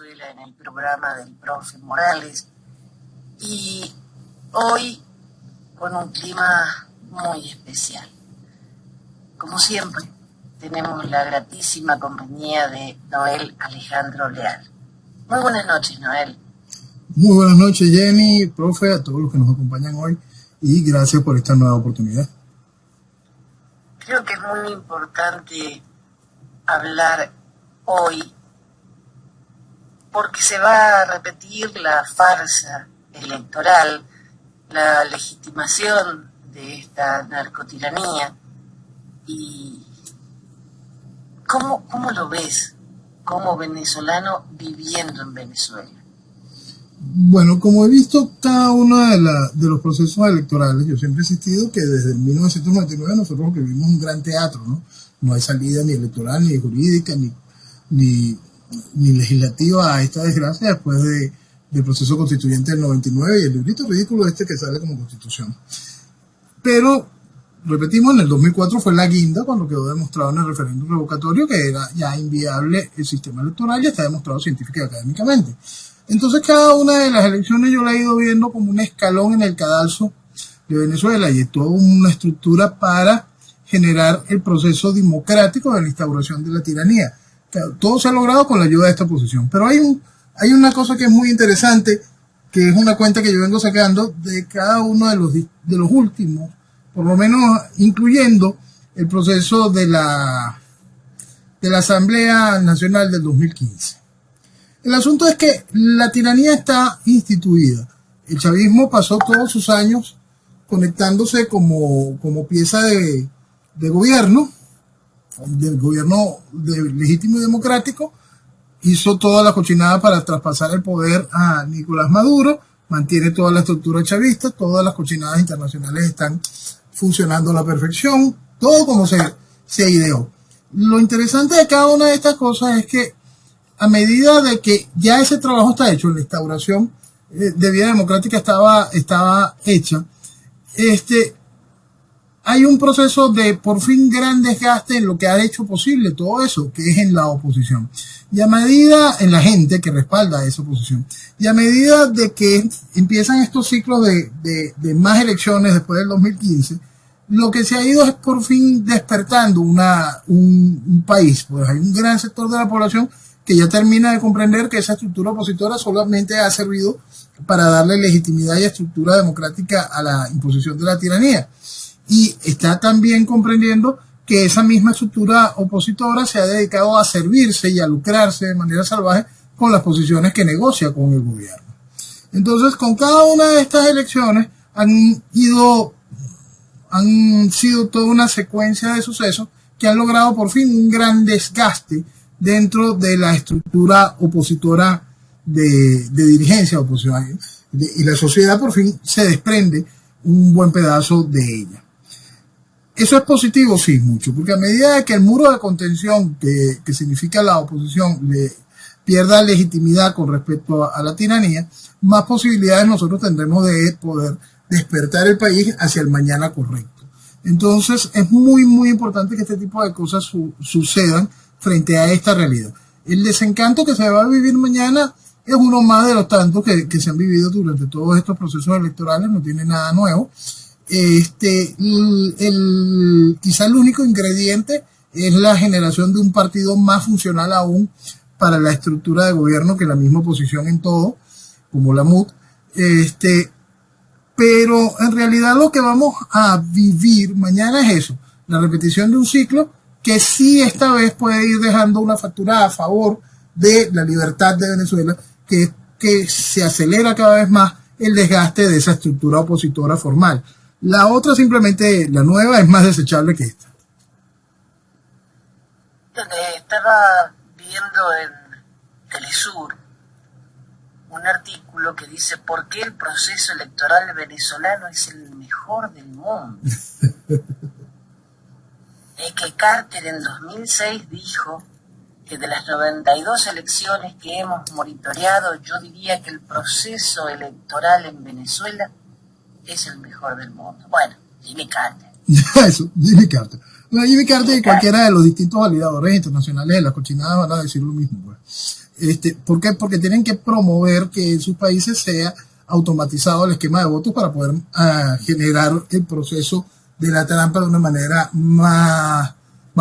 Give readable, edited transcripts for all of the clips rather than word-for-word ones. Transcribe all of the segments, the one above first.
Venezuela en el programa del profe Morales, y hoy con un clima muy especial. Como siempre, tenemos la gratísima compañía de Noel Alejandro Leal. Muy buenas noches, Noel. Muy buenas noches, Jenny, profe, a todos los que nos acompañan hoy, y gracias por esta nueva oportunidad. Creo que es muy importante hablar hoy porque se va a repetir la farsa electoral, la legitimación de esta narcotiranía. ¿Y cómo lo ves como venezolano viviendo en Venezuela? Bueno, como he visto cada uno de los procesos electorales, yo siempre he insistido que desde 1999 nosotros vivimos un gran teatro, ¿no? No hay salida ni electoral, ni jurídica, ni legislativa a esta desgracia después del proceso constituyente del 99 y el librito ridículo que sale como constitución. Pero, repetimos, en el 2004 fue la guinda cuando quedó demostrado en el referéndum revocatorio que era ya inviable el sistema electoral, y está demostrado científica y académicamente. Entonces cada una de las elecciones yo la he ido viendo como un escalón en el cadalso de Venezuela, y es toda una estructura para generar el proceso democrático de la instauración de la tiranía. Todo se ha logrado con la ayuda de esta oposición. Pero hay una cosa que es muy interesante, que es una cuenta que yo vengo sacando de cada uno de los últimos, por lo menos incluyendo el proceso de la Asamblea Nacional del 2015. El asunto es que la tiranía está instituida. El chavismo pasó todos sus años conectándose como pieza de gobierno, del gobierno legítimo y democrático. Hizo toda la cochinada para traspasar el poder a Nicolás Maduro, mantiene toda la estructura chavista, todas las cochinadas internacionales están funcionando a la perfección, todo como se ideó. Lo interesante de cada una de estas cosas es que a medida de que ya ese trabajo está hecho, la instauración de vía democrática estaba hecha, hay un proceso de por fin gran desgaste en lo que ha hecho posible todo eso, que es en la oposición. Y a medida, en la gente que respalda esa oposición, y a medida de que empiezan estos ciclos de más elecciones después del 2015, lo que se ha ido es por fin despertando un país. Pues hay un gran sector de la población que ya termina de comprender que esa estructura opositora solamente ha servido para darle legitimidad y estructura democrática a la imposición de la tiranía. Y está también comprendiendo que esa misma estructura opositora se ha dedicado a servirse y a lucrarse de manera salvaje con las posiciones que negocia con el gobierno. Entonces, con cada una de estas elecciones han sido toda una secuencia de sucesos que han logrado por fin un gran desgaste dentro de la estructura opositora de dirigencia opositora, y la sociedad por fin se desprende un buen pedazo de ella. Eso es positivo, sí, mucho, porque a medida que el muro de contención que significa la oposición le pierda legitimidad con respecto a la tiranía, más posibilidades nosotros tendremos de poder despertar el país hacia el mañana correcto. Entonces es muy, muy importante que este tipo de cosas sucedan frente a esta realidad. El desencanto que se va a vivir mañana es uno más de los tantos que se han vivido durante todos estos procesos electorales, no tiene nada nuevo. Quizá el único ingrediente es la generación de un partido más funcional aún para la estructura de gobierno que la misma oposición en todo, como la MUD. Pero en realidad lo que vamos a vivir mañana es eso, la repetición de un ciclo que sí esta vez puede ir dejando una factura a favor de la libertad de Venezuela, que se acelera cada vez más el desgaste de esa estructura opositora formal. La otra, simplemente, la nueva, es más desechable que esta. Estaba viendo en Telesur un artículo que dice ¿por qué el proceso electoral venezolano es el mejor del mundo? Es que Carter en 2006 dijo que de las 92 elecciones que hemos monitoreado, yo diría que el proceso electoral en Venezuela es el mejor del mundo. Bueno, Jimmy Carter. Eso, Jimmy Carter. Bueno, Jimmy Carter y cualquiera de los distintos validadores internacionales de la cochinada van a decir lo mismo, pues. ¿Por qué? Porque tienen que promover que en sus países sea automatizado el esquema de votos para poder generar el proceso de la trampa de una manera más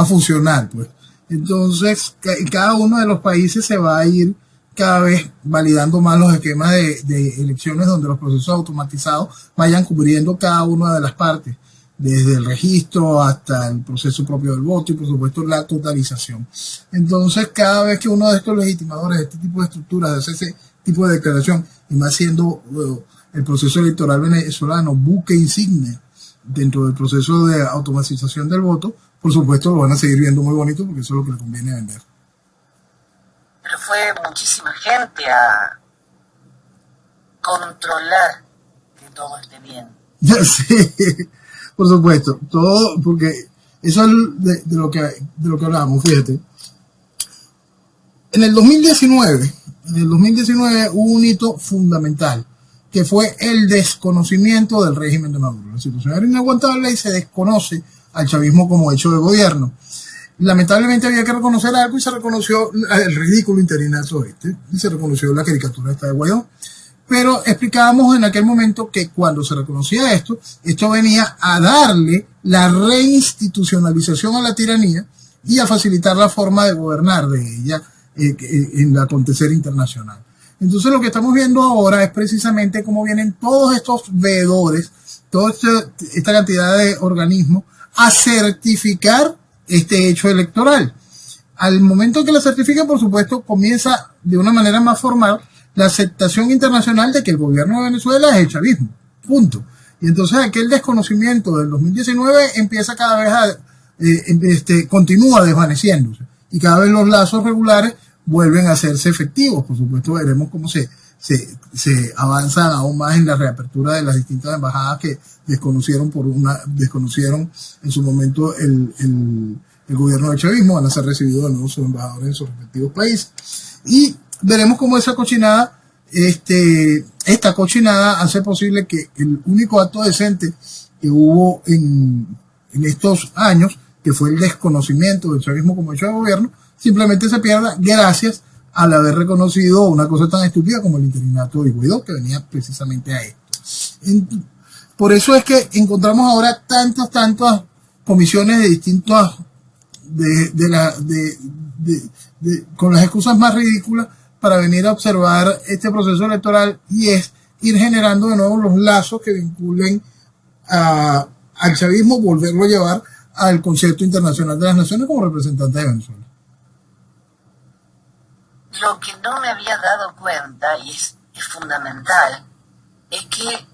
funcional, pues. Entonces, cada uno de los países se va a ir cada vez validando más los esquemas de elecciones donde los procesos automatizados vayan cubriendo cada una de las partes, desde el registro hasta el proceso propio del voto y por supuesto la totalización. Entonces, cada vez que uno de estos legitimadores de este tipo de estructuras hace ese tipo de declaración, y más siendo el proceso electoral venezolano buque insignia dentro del proceso de automatización del voto, por supuesto lo van a seguir viendo muy bonito porque eso es lo que le conviene vender. Pero fue muchísima gente a controlar que todo esté bien. Sí, por supuesto, todo, porque eso es de lo que hablábamos, fíjate. En el 2019 hubo un hito fundamental, que fue el desconocimiento del régimen de Maduro. La situación era inaguantable y se desconoce al chavismo como hecho de gobierno. Lamentablemente había que reconocer algo y se reconoció el ridículo interinato y se reconoció la caricatura esta de Guaidó. Pero explicábamos en aquel momento que cuando se reconocía esto venía a darle la reinstitucionalización a la tiranía y a facilitar la forma de gobernar de ella en el acontecer internacional. Entonces lo que estamos viendo ahora es precisamente cómo vienen todos estos veedores, toda esta cantidad de organismos a certificar este hecho electoral. Al momento que la certifican, por supuesto, comienza de una manera más formal la aceptación internacional de que el gobierno de Venezuela es el chavismo, punto. Y entonces aquel desconocimiento del 2019 empieza cada vez continúa desvaneciéndose y cada vez los lazos regulares vuelven a hacerse efectivos. Por supuesto veremos cómo se avanzan aún más en la reapertura de las distintas embajadas que desconocieron en su momento el gobierno del chavismo. Van a ser recibidos de nuevo sus embajadores en sus respectivos países y veremos cómo esa cochinada esta cochinada hace posible que el único acto decente que hubo en estos años, que fue el desconocimiento del chavismo como hecho de gobierno, simplemente se pierda gracias al haber reconocido una cosa tan estúpida como el interinato de Guaidó, que venía precisamente a esto. Por eso es que encontramos ahora tantas comisiones de distintas con las excusas más ridículas para venir a observar este proceso electoral, y es ir generando de nuevo los lazos que vinculen al chavismo, volverlo a llevar al concepto internacional de las naciones como representante de Venezuela. Lo que no me había dado cuenta, y es fundamental, es que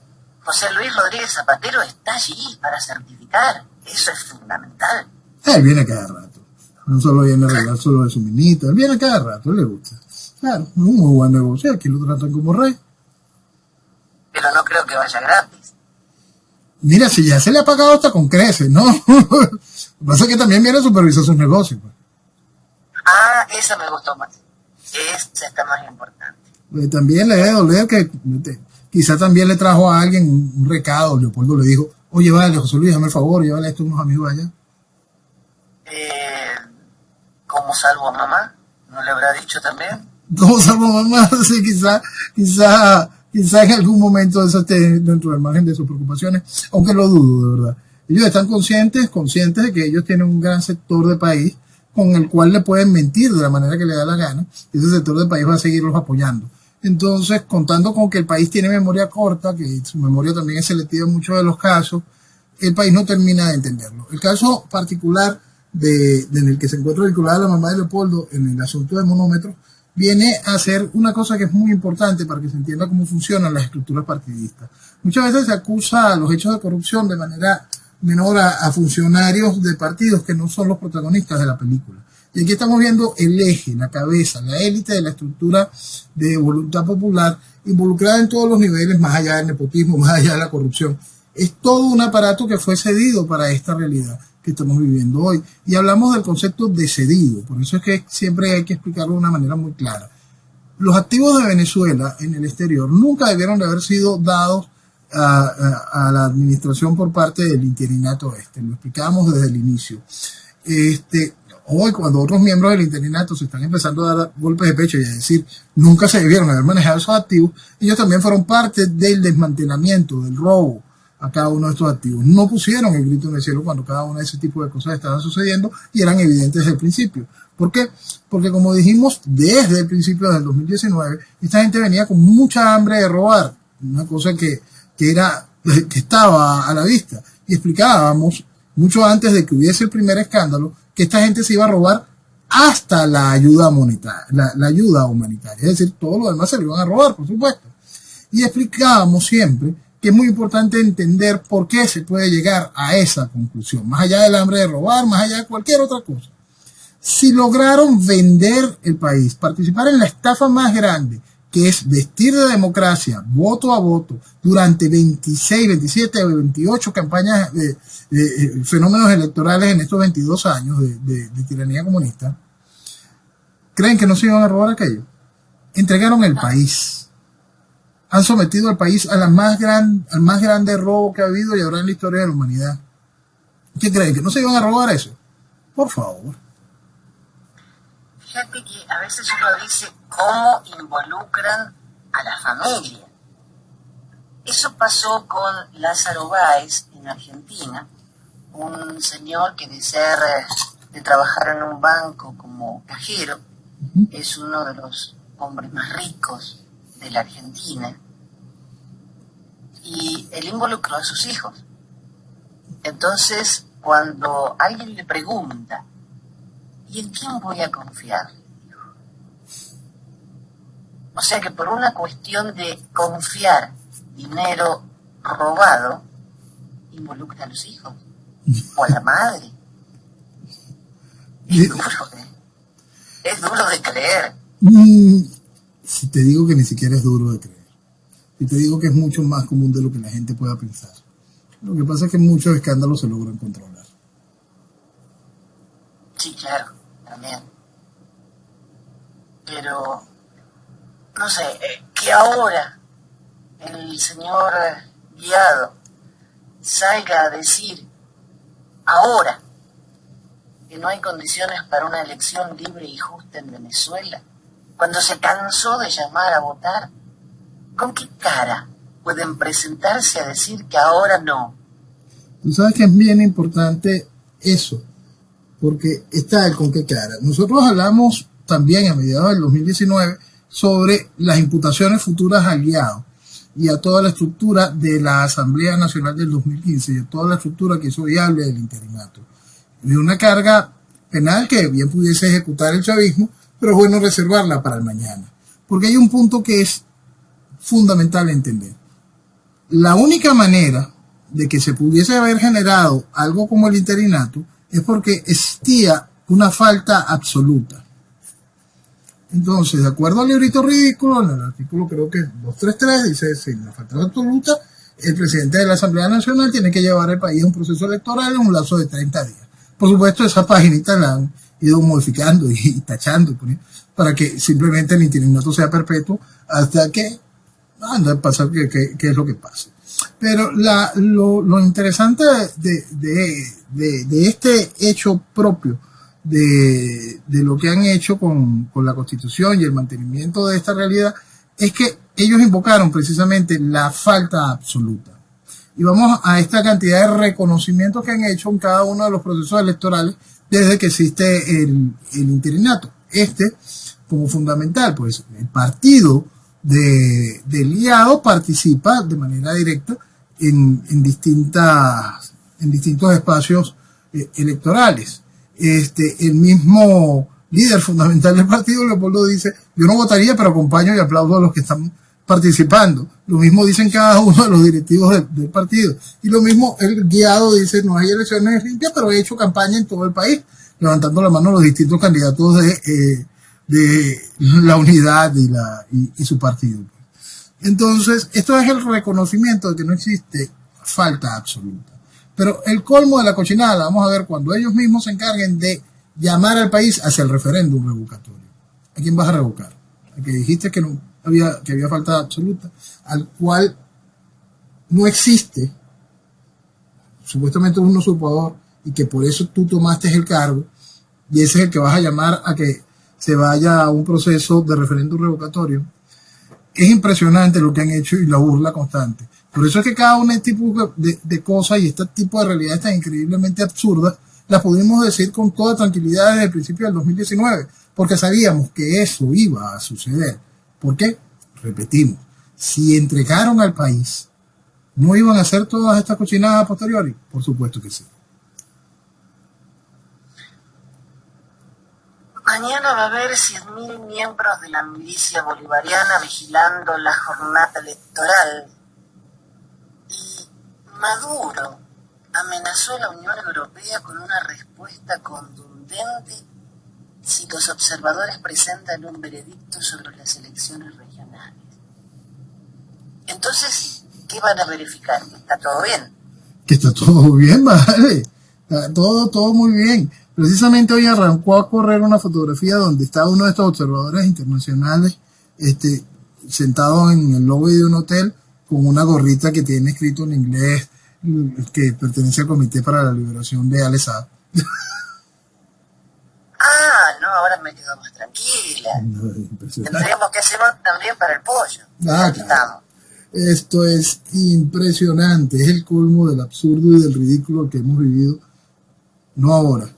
José Luis Rodríguez Zapatero está allí para certificar. Eso es fundamental. Él viene cada rato. No solo viene a arreglar solo de su minita, él viene cada rato, le gusta. Claro, un muy buen negocio, aquí lo tratan como rey. Pero no creo que vaya gratis. Mira, si ya se le ha pagado hasta con creces, ¿no? Lo que pasa es que también viene a supervisar sus negocios. Pues. Ah, esa me gustó más. Esa está más importante. También le debe doler que quizá también le trajo a alguien un recado. Leopoldo le dijo, oye, vale, José Luis, dame el favor, llévale esto a unos amigos allá. ¿Cómo salvo a mamá? ¿No le habrá dicho también? ¿Cómo salvo a mamá? Sí, quizá en algún momento eso esté dentro del margen de sus preocupaciones, aunque lo dudo, de verdad. Ellos están conscientes de que ellos tienen un gran sector de país con el cual le pueden mentir de la manera que le da la gana, y ese sector del país va a seguirlos apoyando. Entonces, contando con que el país tiene memoria corta, que su memoria también es selectiva en muchos de los casos, el país no termina de entenderlo. El caso particular en el que se encuentra vinculada la mamá de Leopoldo en el asunto del monómetro viene a ser una cosa que es muy importante para que se entienda cómo funcionan las estructuras partidistas. Muchas veces se acusa a los hechos de corrupción de manera menor a funcionarios de partidos que no son los protagonistas de la película. Y aquí estamos viendo el eje, la cabeza, la élite de la estructura de voluntad popular involucrada en todos los niveles, más allá del nepotismo, más allá de la corrupción. Es todo un aparato que fue cedido para esta realidad que estamos viviendo hoy. Y hablamos del concepto de cedido, por eso es que siempre hay que explicarlo de una manera muy clara. Los activos de Venezuela en el exterior nunca debieron de haber sido dados a la administración por parte del interinato lo explicábamos desde el inicio. Hoy, cuando otros miembros del interinato se están empezando a dar golpes de pecho y a decir nunca se debieron haber manejado esos activos, ellos también fueron parte del desmantelamiento, del robo a cada uno de estos activos. No pusieron el grito en el cielo cuando cada una de ese tipo de cosas estaban sucediendo y eran evidentes desde el principio. ¿Por qué? Porque como dijimos desde el principio del 2019, esta gente venía con mucha hambre de robar, una cosa que estaba a la vista. Y explicábamos mucho antes de que hubiese el primer escándalo que esta gente se iba a robar hasta la ayuda monetaria, la ayuda humanitaria. Es decir, todo lo demás se lo iban a robar, por supuesto. Y explicábamos siempre que es muy importante entender por qué se puede llegar a esa conclusión, más allá del hambre de robar, más allá de cualquier otra cosa. Si lograron vender el país, participar en la estafa más grande, que es vestir de democracia, voto a voto, durante 26, 27 o 28 campañas fenómenos electorales en estos 22 años de tiranía comunista, ¿creen que no se iban a robar aquello? Entregaron el país. Han sometido al país al más grande robo que ha habido y habrá en la historia de la humanidad. ¿Qué creen? ¿Que no se iban a robar eso? Por favor. Fíjate que a veces uno dice cómo involucran a la familia. Eso pasó con Lázaro Báez en Argentina, un señor que de trabajar en un banco como cajero, es uno de los hombres más ricos de la Argentina, y él involucró a sus hijos. Entonces, cuando alguien le pregunta, ¿y en quién voy a confiar? O sea que por una cuestión de confiar dinero robado, involucra a los hijos, o a la madre. Es duro, es duro de creer. Si te digo que ni siquiera es duro de creer. Si te digo que es mucho más común de lo que la gente pueda pensar. Lo que pasa es que muchos escándalos se logran controlar. Sí, claro, también. Pero, no sé, que ahora el señor Guiado salga a decir, ahora, que no hay condiciones para una elección libre y justa en Venezuela, cuando se cansó de llamar a votar, ¿con qué cara pueden presentarse a decir que ahora no? Tú sabes que es bien importante eso, porque está el con qué cara. Nosotros hablamos también a mediados del 2019 sobre las imputaciones futuras al Guiado y a toda la estructura de la Asamblea Nacional del 2015 y a toda la estructura que hizo viable el interinato. De una carga penal que bien pudiese ejecutar el chavismo, pero es bueno reservarla para el mañana. Porque hay un punto que es fundamental entender. La única manera de que se pudiese haber generado algo como el interinato es porque existía una falta absoluta. Entonces, de acuerdo al librito ridículo, en el artículo creo que 233, dice, sin la falta absoluta, el presidente de la Asamblea Nacional tiene que llevar el país a un proceso electoral en un lapso de 30 días. Por supuesto, esa paginita la han ido modificando y tachando para que simplemente el interinato sea perpetuo hasta que anda a pasar qué es lo que pasa. Pero lo interesante de este hecho propio de lo que han hecho con la Constitución y el mantenimiento de esta realidad es que ellos invocaron precisamente la falta absoluta. Y vamos a esta cantidad de reconocimientos que han hecho en cada uno de los procesos electorales desde que existe el interinato. Como fundamental, pues el partido del Guiado participa de manera directa en distintos espacios electorales. El mismo líder fundamental del partido, Leopoldo, dice, yo no votaría, pero acompaño y aplaudo a los que están participando. Lo mismo dicen cada uno de los directivos del partido. Y lo mismo el Guiado dice, no hay elecciones limpias, pero he hecho campaña en todo el país, levantando la mano a los distintos candidatos de la unidad y su partido. Entonces, esto es el reconocimiento de que no existe falta absoluta. Pero el colmo de la cochinada, vamos a ver cuando ellos mismos se encarguen de llamar al país hacia el referéndum revocatorio. ¿A quién vas a revocar? ¿A que dijiste que había falta absoluta? Al cual no existe, supuestamente un usurpador, y que por eso tú tomaste el cargo y ese es el que vas a llamar a que se vaya a un proceso de referéndum revocatorio. Es impresionante lo que han hecho y la burla constante. Por eso es que cada una de este tipo de cosas y este tipo de realidades tan increíblemente absurdas las pudimos decir con toda tranquilidad desde el principio del 2019, porque sabíamos que eso iba a suceder. ¿Por qué? Repetimos, si entregaron al país, ¿no iban a hacer todas estas cochinadas a posteriori? Por supuesto que sí. Mañana va a haber 100.000 miembros de la milicia bolivariana vigilando la jornada electoral. Y Maduro amenazó a la Unión Europea con una respuesta contundente si los observadores presentan un veredicto sobre las elecciones regionales. Entonces, ¿qué van a verificar? ¿Que está todo bien? Que está todo bien, vale. Está todo muy bien. Precisamente hoy arrancó a correr una fotografía donde está uno de estos observadores internacionales sentado en el lobby de un hotel con una gorrita que tiene escrito en inglés que pertenece al Comité para la Liberación de Al-Assad. No, ahora me quedo más tranquila. Tendríamos que hacerlo también para el pollo. Claro. Esto es impresionante, es el colmo del absurdo y del ridículo que hemos vivido, no ahora,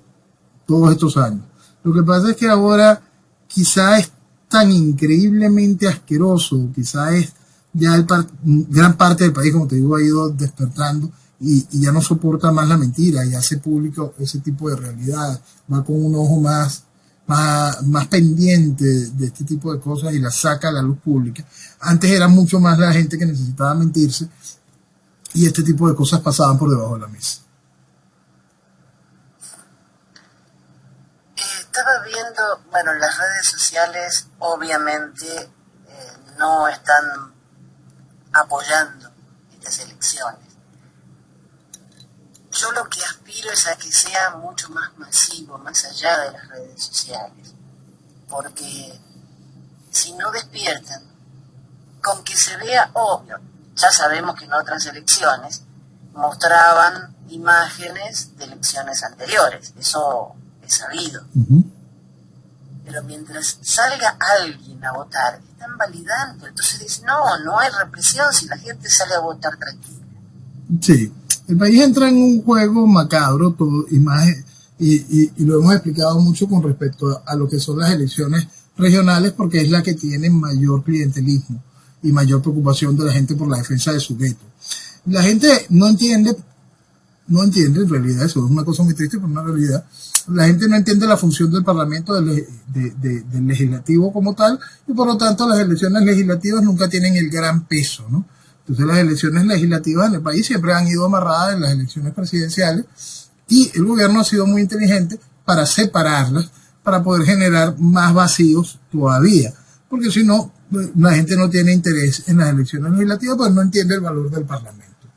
todos estos años. Lo que pasa es que ahora quizá es tan increíblemente asqueroso, quizá es ya gran parte del país, como te digo, ha ido despertando y ya no soporta más la mentira y hace público ese tipo de realidad, va con un ojo más pendiente de este tipo de cosas y las saca a la luz pública. Antes era mucho más la gente que necesitaba mentirse y este tipo de cosas pasaban por debajo de la mesa. Estaba viendo, bueno, las redes sociales obviamente no están apoyando estas elecciones. Yo lo que aspiro es a que sea mucho más masivo, más allá de las redes sociales, porque si no despiertan, con que se vea obvio, ya sabemos que en otras elecciones mostraban imágenes de elecciones anteriores, eso es sabido. Pero mientras salga alguien a votar, están validando, entonces dicen, no hay represión si la gente sale a votar tranquila. Sí. El país entra en un juego macabro, todo, y lo hemos explicado mucho con respecto a lo que son las elecciones regionales, porque es la que tiene mayor clientelismo y mayor preocupación de la gente por la defensa de su gueto. La gente no entiende en realidad, eso es una cosa muy triste, pero una realidad. La gente no entiende la función del Parlamento, del legislativo como tal, y por lo tanto las elecciones legislativas nunca tienen el gran peso, ¿no? Entonces las elecciones legislativas en el país siempre han ido amarradas en las elecciones presidenciales y el gobierno ha sido muy inteligente para separarlas, para poder generar más vacíos todavía, porque si no, la gente no tiene interés en las elecciones legislativas, pues no entiende el valor del Parlamento.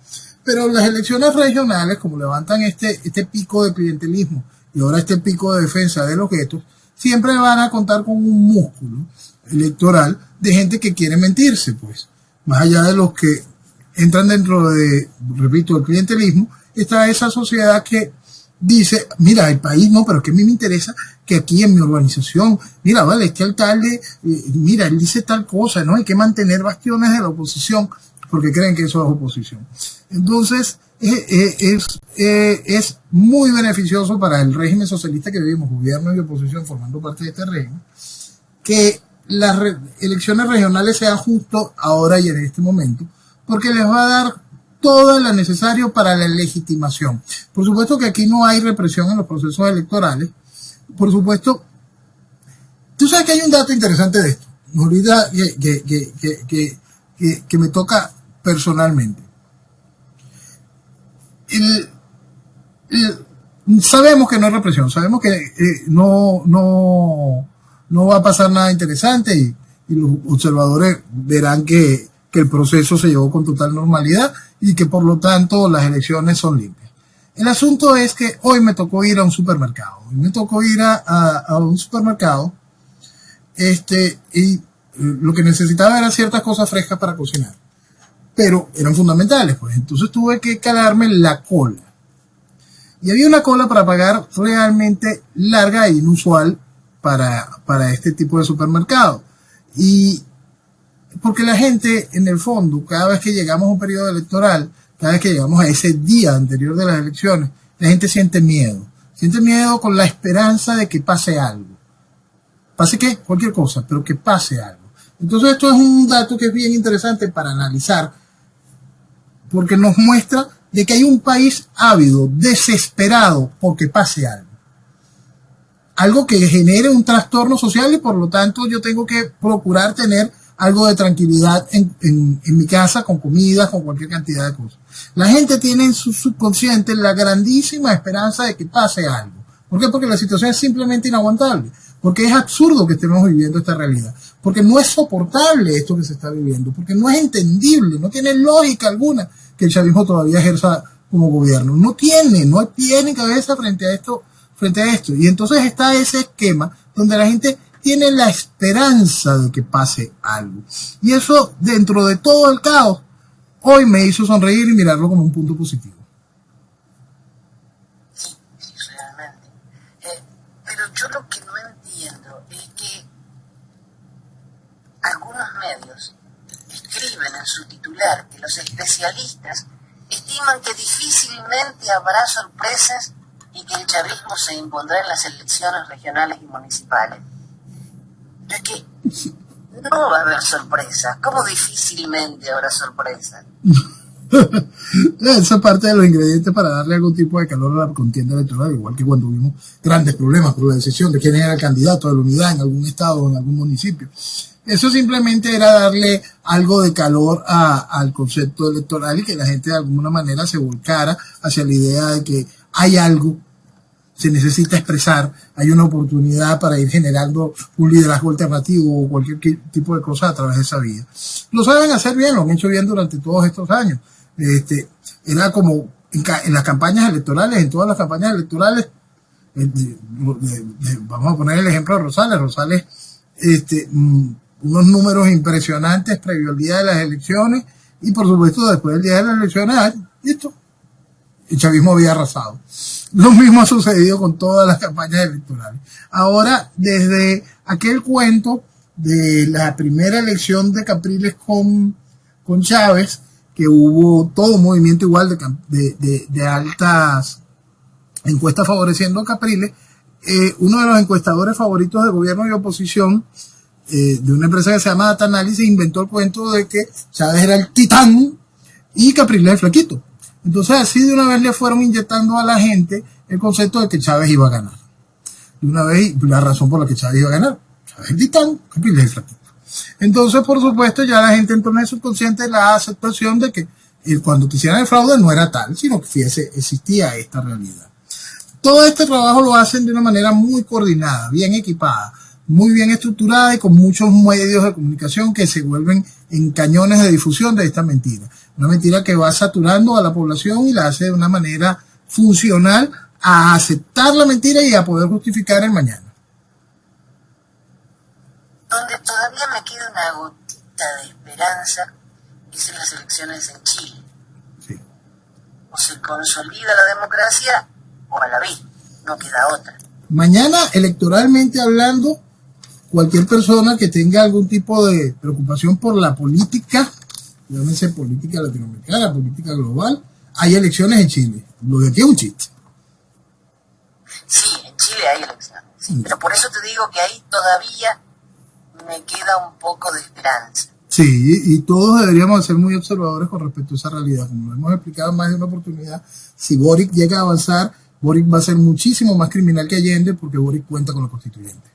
Pero las elecciones regionales, como levantan este pico de clientelismo y ahora este pico de defensa de los guetos, siempre van a contar con un músculo electoral de gente que quiere mentirse, pues. Más allá de los que entran dentro de, repito, el clientelismo, está esa sociedad que dice, mira, el país no, pero es que a mí me interesa que aquí en mi urbanización, mira, vale, este alcalde, mira, él dice tal cosa, ¿no? Hay que mantener bastiones de la oposición, porque creen que eso es oposición. Entonces, es muy beneficioso para el régimen socialista que vivimos, gobierno y oposición formando parte de este régimen, que las elecciones regionales sean justo ahora y en este momento, porque les va a dar todo lo necesario para la legitimación. Por supuesto que aquí no hay represión en los procesos electorales. Por supuesto, tú sabes que hay un dato interesante de esto, ahorita que me toca personalmente. Sabemos que no hay represión, sabemos que no va a pasar nada interesante y los observadores verán que el proceso se llevó con total normalidad y que por lo tanto las elecciones son limpias. El asunto es que hoy me tocó ir a un supermercado. Hoy me tocó ir a un supermercado y lo que necesitaba eran ciertas cosas frescas para cocinar. Pero eran fundamentales, pues. Entonces tuve que calarme la cola. Y había una cola para pagar realmente larga e inusual para este tipo de supermercado. Y porque la gente, en el fondo, cada vez que llegamos a un periodo electoral, cada vez que llegamos a ese día anterior de las elecciones, la gente siente miedo. Siente miedo con la esperanza de que pase algo. ¿Pase qué? Cualquier cosa, pero que pase algo. Entonces esto es un dato que es bien interesante para analizar, porque nos muestra de que hay un país ávido, desesperado porque pase algo. Algo que genere un trastorno social y por lo tanto yo tengo que procurar tener algo de tranquilidad en mi casa, con comida, con cualquier cantidad de cosas. La gente tiene en su subconsciente la grandísima esperanza de que pase algo. ¿Por qué? Porque la situación es simplemente inaguantable. Porque es absurdo que estemos viviendo esta realidad. Porque no es soportable esto que se está viviendo. Porque no es entendible, no tiene lógica alguna que el chavismo todavía ejerza como gobierno. No tiene cabeza frente a esto. Y entonces está ese esquema donde la gente tiene la esperanza de que pase algo. Y eso, dentro de todo el caos, hoy me hizo sonreír y mirarlo como un punto positivo. Sí, realmente. Pero yo lo que no entiendo es que algunos medios escriben en su titular que los especialistas estiman que difícilmente habrá sorpresas y que el chavismo se impondrá en las elecciones regionales y municipales. Es que no va a haber sorpresas. ¿Cómo difícilmente habrá sorpresas? Esa parte de los ingredientes para darle algún tipo de calor a la contienda electoral, igual que cuando vimos grandes problemas por la decisión de quién era el candidato de la unidad en algún estado o en algún municipio. Eso simplemente era darle algo de calor al concepto electoral y que la gente de alguna manera se volcara hacia la idea de que hay algo, se necesita expresar, hay una oportunidad para ir generando un liderazgo alternativo o cualquier tipo de cosa a través de esa vía. Lo saben hacer bien, lo han hecho bien durante todos estos años. Era como en las campañas electorales, en todas las campañas electorales, vamos a poner el ejemplo de Rosales. Rosales, unos números impresionantes previo al día de las elecciones y por supuesto después del día de las elecciones, listo, el chavismo había arrasado. Lo mismo ha sucedido con todas las campañas electorales. Ahora, desde aquel cuento de la primera elección de Capriles con Chávez, que hubo todo un movimiento igual de altas encuestas favoreciendo a Capriles, uno de los encuestadores favoritos del gobierno y oposición, de una empresa que se llama Data Analysis, inventó el cuento de que Chávez era el titán y Capriles el flaquito. Entonces así de una vez le fueron inyectando a la gente el concepto de que Chávez iba a ganar. De una vez, la razón por la que Chávez iba a ganar. Chávez el titán, Capriles el flaquito. Entonces, por supuesto, ya la gente entró en el subconsciente la aceptación de que cuando te hicieran el fraude no era tal, sino que existía esta realidad. Todo este trabajo lo hacen de una manera muy coordinada, bien equipada, muy bien estructurada y con muchos medios de comunicación que se vuelven en cañones de difusión de esta mentira. Una mentira que va saturando a la población y la hace de una manera funcional a aceptar la mentira y a poder justificar el mañana. Donde todavía me queda una gotita de esperanza es en las elecciones en Chile. Sí. O se consolida la democracia o a la vez, no queda otra. Mañana, electoralmente hablando, cualquier persona que tenga algún tipo de preocupación por la política, llámese política latinoamericana, política global, hay elecciones en Chile. Lo de aquí es un chiste. Sí, en Chile hay elecciones, sí, pero por eso te digo que ahí todavía me queda un poco de esperanza. Sí, y todos deberíamos ser muy observadores con respecto a esa realidad. Como lo hemos explicado en más de una oportunidad, si Boric llega a avanzar, Boric va a ser muchísimo más criminal que Allende porque Boric cuenta con los constituyentes.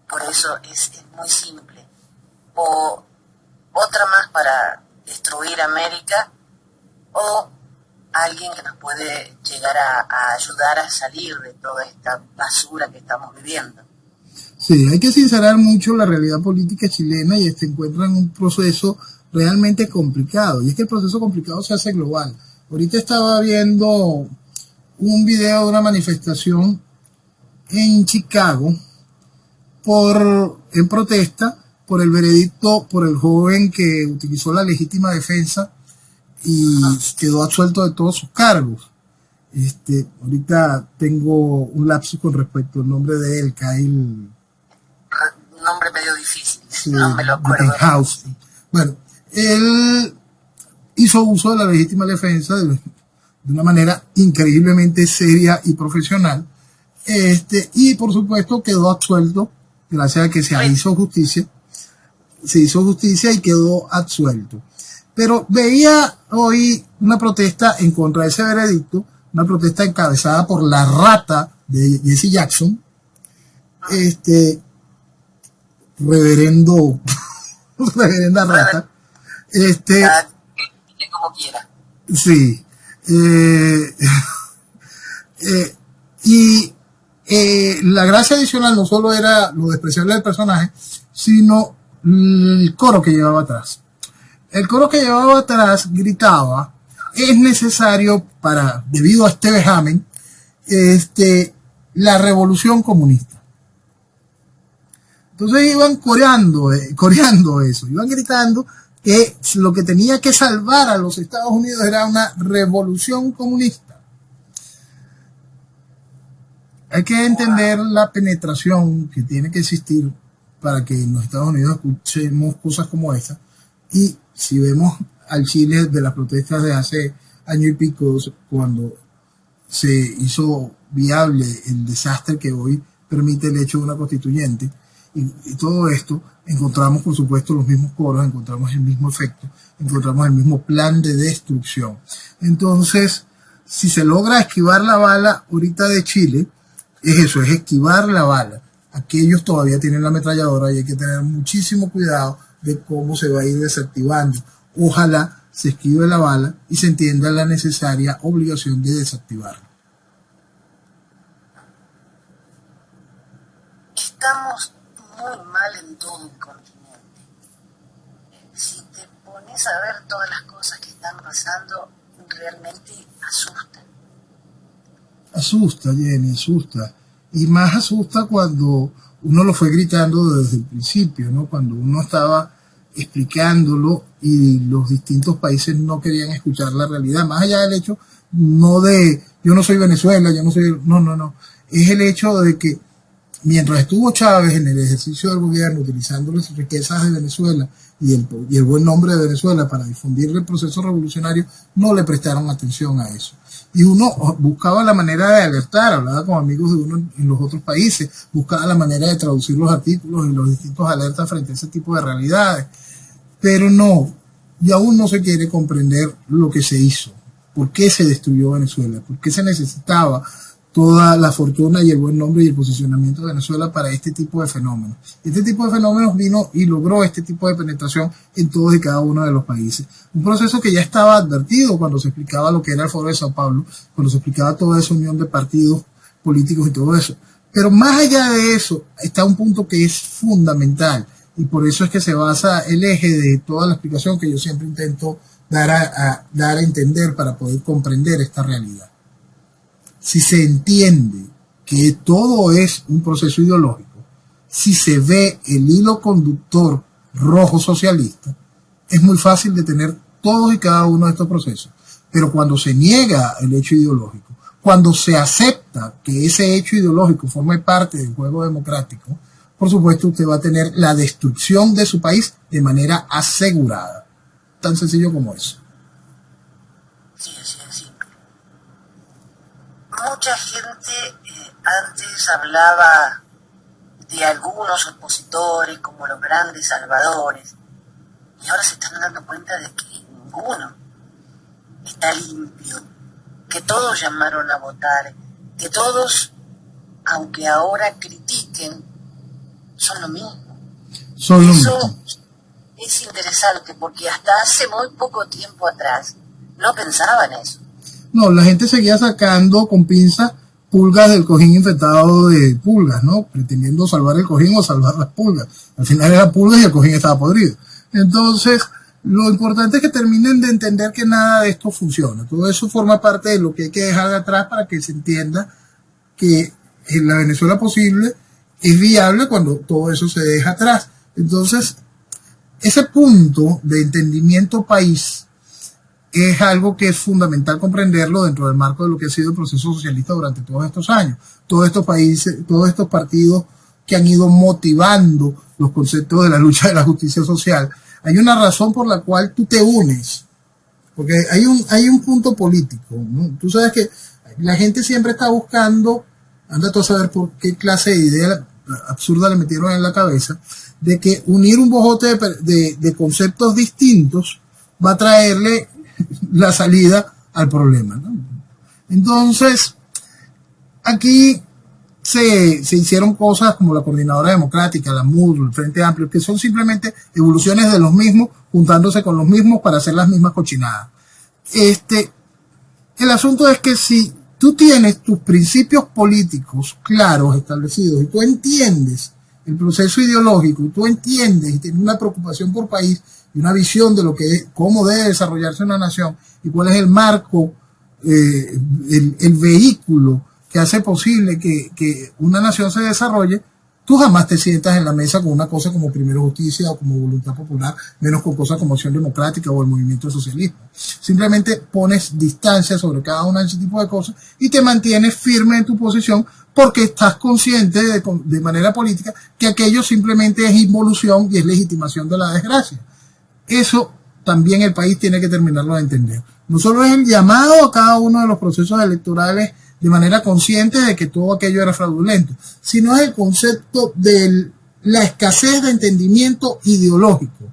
Por eso es muy simple. O otra más para destruir América, o alguien que nos puede llegar a ayudar a salir de toda esta basura que estamos viviendo. Sí, hay que sincerar mucho la realidad política chilena y se encuentra en un proceso realmente complicado. Y es que el proceso complicado se hace global. Ahorita estaba viendo un video de una manifestación en Chicago en protesta por el veredicto por el joven que utilizó la legítima defensa y quedó absuelto de todos sus cargos. Ahorita tengo un lapsus con respecto al nombre de él, Kyle. Un nombre medio difícil, Sí, no me lo acuerdo. Rittenhouse. Bueno, él hizo uso de la legítima defensa de una manera increíblemente seria y profesional, y por supuesto quedó absuelto gracias a que se hizo justicia y quedó absuelto. Pero veía hoy una protesta en contra de ese veredicto, una protesta encabezada por la rata de Jesse Jackson, reverenda rata, como quiera. sí, y la gracia adicional no solo era lo despreciable del personaje, sino el coro que llevaba atrás. El coro que llevaba atrás gritaba: es necesario debido a este vejamen, la revolución comunista. Entonces iban coreando eso, iban gritando que lo que tenía que salvar a los Estados Unidos era una revolución comunista. Hay que entender la penetración que tiene que existir para que en los Estados Unidos escuchemos cosas como esta. Y si vemos al Chile de las protestas de hace año y pico, cuando se hizo viable el desastre que hoy permite el hecho de una constituyente, y todo esto, encontramos por supuesto los mismos coros, encontramos el mismo efecto, encontramos el mismo plan de destrucción. Entonces, si se logra esquivar la bala ahorita de Chile, es eso, es esquivar la bala. Aquellos todavía tienen la ametralladora y hay que tener muchísimo cuidado de cómo se va a ir desactivando. Ojalá se esquive la bala y se entienda la necesaria obligación de desactivarla. Estamos muy mal en todo el continente. Si te pones a ver todas las cosas que están pasando, realmente asusta. Asusta, Jenny, asusta. Y más asusta cuando uno lo fue gritando desde el principio, ¿no? Cuando uno estaba explicándolo y los distintos países no querían escuchar la realidad. Más allá del hecho, no de yo no soy Venezuela, yo no soy... No. Es el hecho de que mientras estuvo Chávez en el ejercicio del gobierno utilizando las riquezas de Venezuela y el buen nombre de Venezuela para difundir el proceso revolucionario, no le prestaron atención a eso. Y uno buscaba la manera de alertar, hablaba con amigos de uno en los otros países, buscaba la manera de traducir los artículos y los distintos alertas frente a ese tipo de realidades. Pero no, y aún no se quiere comprender lo que se hizo. ¿Por qué se destruyó Venezuela? ¿Por qué se necesitaba toda la fortuna y el buen nombre y el posicionamiento de Venezuela para este tipo de fenómenos? Este tipo de fenómenos vino y logró este tipo de penetración en todos y cada uno de los países. Un proceso que ya estaba advertido cuando se explicaba lo que era el Foro de Sao Paulo, cuando se explicaba toda esa unión de partidos políticos y todo eso. Pero más allá de eso, está un punto que es fundamental, y por eso es que se basa el eje de toda la explicación que yo siempre intento dar a entender para poder comprender esta realidad. Si se entiende que todo es un proceso ideológico, si se ve el hilo conductor rojo socialista, es muy fácil detener todos y cada uno de estos procesos. Pero cuando se niega el hecho ideológico, cuando se acepta que ese hecho ideológico forme parte del juego democrático, por supuesto usted va a tener la destrucción de su país de manera asegurada. Tan sencillo como eso. Sí, así es simple. Mucha gente antes hablaba de algunos opositores como los grandes salvadores, y ahora se están dando cuenta de que ninguno está limpio, que todos llamaron a votar, que todos, aunque ahora critiquen, son lo mismo. Eso es interesante porque hasta hace muy poco tiempo atrás no pensaban eso. No, la gente seguía sacando con pinzas pulgas del cojín infectado de pulgas, ¿no? Pretendiendo salvar el cojín o salvar las pulgas. Al final eran pulgas y el cojín estaba podrido. Entonces, lo importante es que terminen de entender que nada de esto funciona. Todo eso forma parte de lo que hay que dejar de atrás para que se entienda que en la Venezuela posible es viable cuando todo eso se deja atrás. Entonces, ese punto de entendimiento país es algo que es fundamental comprenderlo dentro del marco de lo que ha sido el proceso socialista durante todos estos años. Todos estos países, todos estos partidos que han ido motivando los conceptos de la lucha de la justicia social. Hay una razón por la cual tú te unes, porque hay un punto político, ¿no? Tú sabes que la gente siempre está buscando, anda tú a saber por qué clase de idea absurda le metieron en la cabeza, de que unir un bojote de conceptos distintos va a traerle la salida al problema, ¿no? Entonces, aquí se hicieron cosas como la Coordinadora Democrática, la MUD, el Frente Amplio, que son simplemente evoluciones de los mismos, juntándose con los mismos para hacer las mismas cochinadas. El asunto es que si tú tienes tus principios políticos claros, establecidos, y tú entiendes el proceso ideológico, y tú entiendes y tienes una preocupación por país y una visión de lo que es, cómo debe desarrollarse una nación y cuál es el marco, el vehículo que hace posible que una nación se desarrolle, tú jamás te sientas en la mesa con una cosa como Primero Justicia o como Voluntad Popular, menos con cosas como Acción Democrática o el Movimiento Socialista. Simplemente pones distancia sobre cada una de ese tipo de cosas y te mantienes firme en tu posición porque estás consciente de manera política que aquello simplemente es involución y es legitimación de la desgracia. Eso también el país tiene que terminarlo de entender. No solo es el llamado a cada uno de los procesos electorales de manera consciente de que todo aquello era fraudulento, sino es el concepto de la escasez de entendimiento ideológico.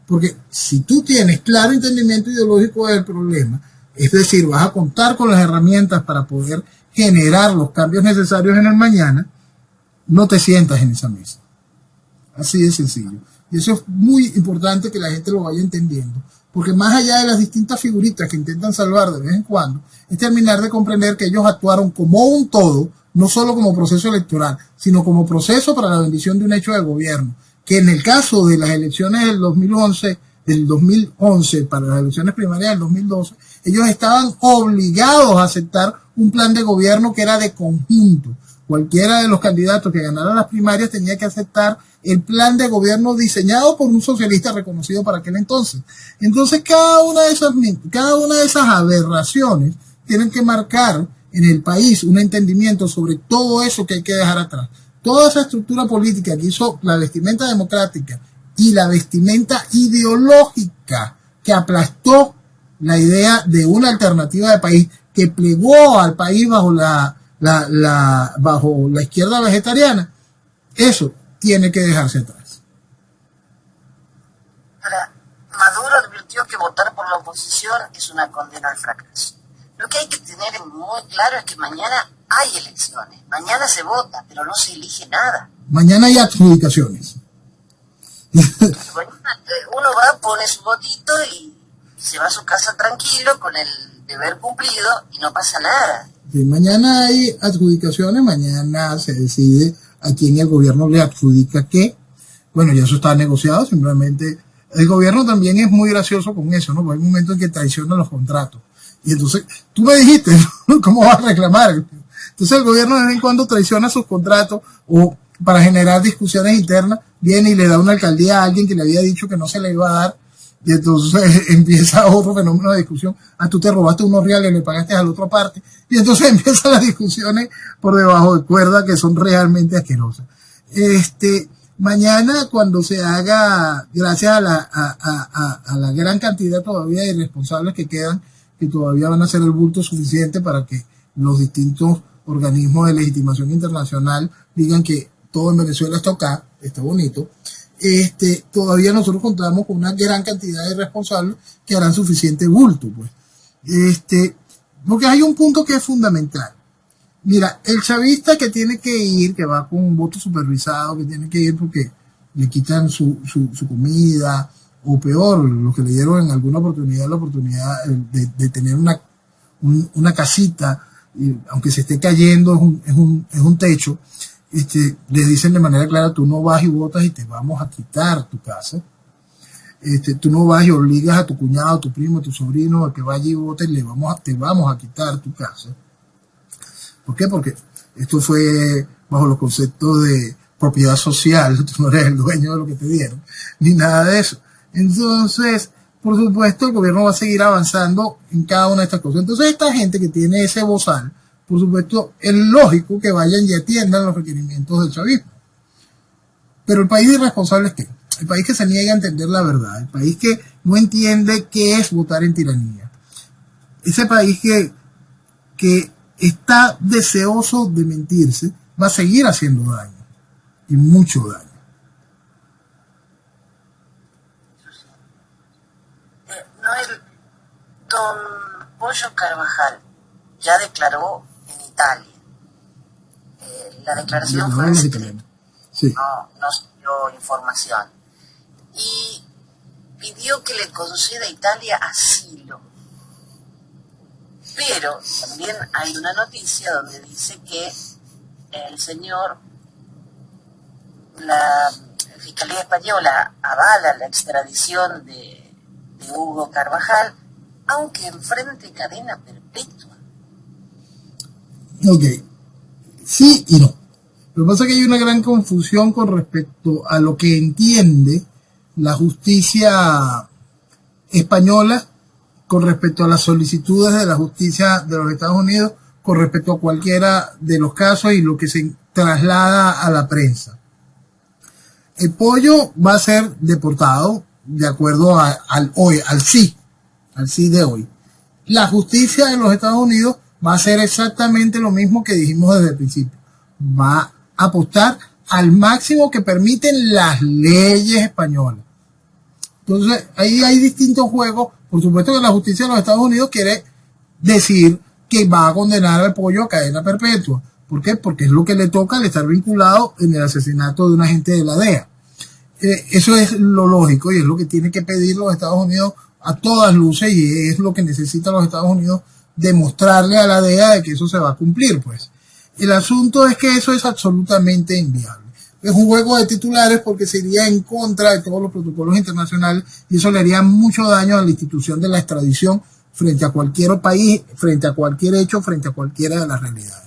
Porque si tú tienes claro entendimiento ideológico del problema, es decir, vas a contar con las herramientas para poder generar los cambios necesarios en el mañana, no te sientas en esa mesa. Así de sencillo. Y eso es muy importante que la gente lo vaya entendiendo. Porque más allá de las distintas figuritas que intentan salvar de vez en cuando, es terminar de comprender que ellos actuaron como un todo, no solo como proceso electoral, sino como proceso para la bendición de un hecho de gobierno. Que en el caso de las elecciones del 2011 para las elecciones primarias del 2012, ellos estaban obligados a aceptar un plan de gobierno que era de conjunto. Cualquiera de los candidatos que ganaran las primarias tenía que aceptar el plan de gobierno diseñado por un socialista reconocido para aquel entonces. Entonces, cada una de esas aberraciones tienen que marcar en el país un entendimiento sobre todo eso que hay que dejar atrás. Toda esa estructura política que hizo la vestimenta democrática y la vestimenta ideológica que aplastó la idea de una alternativa de país, que plegó al país bajo bajo la izquierda vegetariana, eso tiene que dejarse atrás. Ahora, Maduro advirtió que votar por la oposición es una condena al fracaso. Lo que hay que tener muy claro es que mañana hay elecciones, mañana se vota, pero no se elige nada. Mañana hay adjudicaciones. Uno va, pone su votito y se va a su casa tranquilo con el deber cumplido y no pasa nada. Sí, mañana hay adjudicaciones, mañana se decide a quién el gobierno le adjudica qué. Bueno, ya eso está negociado, simplemente el gobierno también es muy gracioso con eso, ¿no? Porque hay un momento en que traiciona los contratos. Y entonces, tú me dijiste, ¿no? ¿Cómo vas a reclamar? Entonces el gobierno de vez en cuando traiciona sus contratos o para generar discusiones internas, viene y le da una alcaldía a alguien que le había dicho que no se le iba a dar. Y entonces empieza otro fenómeno de discusión. Ah, tú te robaste unos reales, le pagaste a la otra parte. Y entonces empiezan las discusiones por debajo de cuerda que son realmente asquerosas. Mañana cuando se haga, gracias a la gran cantidad todavía de irresponsables que quedan, que todavía van a ser el bulto suficiente para que los distintos organismos de legitimación internacional digan que todo en Venezuela está acá, está bonito. Todavía nosotros contamos con una gran cantidad de responsables que harán suficiente bulto, pues. Porque hay un punto que es fundamental. Mira, el chavista que tiene que ir, que va con un voto supervisado, que tiene que ir porque le quitan su comida, o peor, lo que le dieron en alguna oportunidad, la oportunidad de tener una casita, y aunque se esté cayendo, es un techo. Le dicen de manera clara, tú no vas y votas y te vamos a quitar tu casa. Tú no vas y obligas a tu cuñado, a tu primo, a tu sobrino a que vaya y vote y te vamos a quitar tu casa. ¿Por qué? Porque esto fue bajo los conceptos de propiedad social, tú no eres el dueño de lo que te dieron, ni nada de eso. Entonces, por supuesto el gobierno va a seguir avanzando en cada una de estas cosas. Entonces esta gente que tiene ese bozal, por supuesto es lógico que vayan y atiendan los requerimientos del chavismo. Pero el país irresponsable es ¿qué? El país que se niega a entender la verdad, el país que no entiende qué es votar en tiranía, ese país que está deseoso de mentirse, va a seguir haciendo daño, y mucho daño. Noel, don Pollo Carvajal ya declaró en Italia. La declaración fue escrita. Sí. No se dio información. Y pidió que le conceda a Italia asilo. Pero también hay una noticia donde dice que el señor, la Fiscalía Española avala la extradición de Hugo Carvajal, aunque enfrente cadena perpetua. Ok, sí y no. Lo que pasa es que hay una gran confusión con respecto a lo que entiende la justicia española con respecto a las solicitudes de la justicia de los Estados Unidos con respecto a cualquiera de los casos y lo que se traslada a la prensa. El Pollo va a ser deportado de acuerdo al sí de hoy. La justicia de los Estados Unidos va a hacer exactamente lo mismo que dijimos desde el principio. Va a apostar al máximo que permiten las leyes españolas. Entonces, ahí hay distintos juegos. Por supuesto que la justicia de los Estados Unidos quiere decir que va a condenar al Pollo a cadena perpetua. ¿Por qué? Porque es lo que le toca al estar vinculado en el asesinato de un agente de la DEA. Eso es lo lógico y es lo que tiene que pedir los Estados Unidos a todas luces y es lo que necesita los Estados Unidos demostrarle a la DEA de que eso se va a cumplir, pues. El asunto es que eso es absolutamente inviable. Es un juego de titulares porque sería en contra de todos los protocolos internacionales y eso le haría mucho daño a la institución de la extradición frente a cualquier país, frente a cualquier hecho, frente a cualquiera de las realidades.